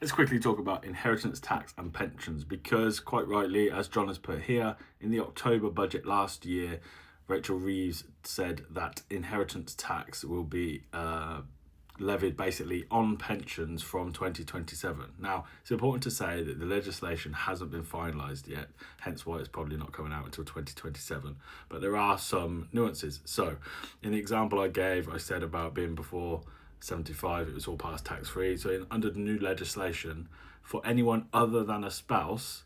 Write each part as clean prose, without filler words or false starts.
Let's quickly talk about inheritance tax and pensions because, quite rightly, as John has put here, in the October budget last year, Rachel Reeves said that inheritance tax will be levied basically on pensions from 2027. Now, it's important to say that the legislation hasn't been finalised yet, hence why it's probably not coming out until 2027. But there are some nuances. So, in the example I gave, I said about being before 75, it was all passed tax-free. So under the new legislation, for anyone other than a spouse,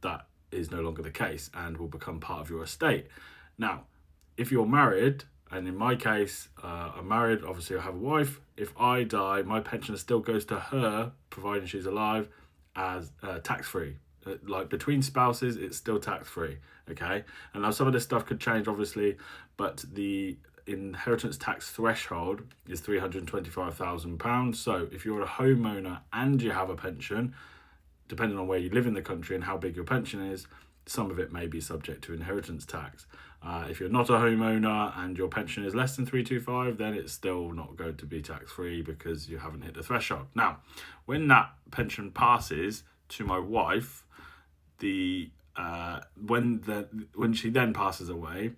that is no longer the case and will become part of your estate. Now, if you're married, and in my case, I'm married, obviously I have a wife. If I die, my pension still goes to her, providing she's alive, as tax-free. Like between spouses, it's still tax-free, okay? And now some of this stuff could change, obviously, but the inheritance tax threshold is £325,000. So if you're a homeowner and you have a pension, depending on where you live in the country and how big your pension is, some of it may be subject to inheritance tax. If you're not a homeowner and your pension is less than 325, then it's still not going to be tax-free because you haven't hit the threshold. Now, when that pension passes to my wife, when she then passes away,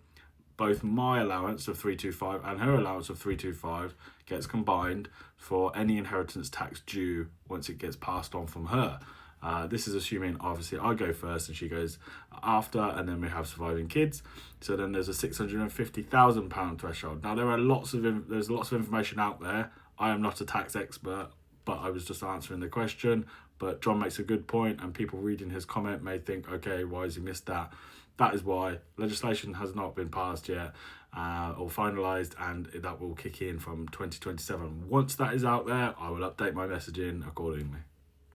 both my allowance of 325 and her allowance of 325 gets combined for any inheritance tax due once it gets passed on from her. This is assuming obviously I go first and she goes after, and then we have surviving kids. So then there's a £650,000 threshold. Now there's lots of information out there. I am not a tax expert, but I was just answering the question. But John makes a good point, and people reading his comment may think, okay, why has he missed that? That is why legislation has not been passed yet or finalised, and that will kick in from 2027. Once that is out there, I will update my messaging accordingly.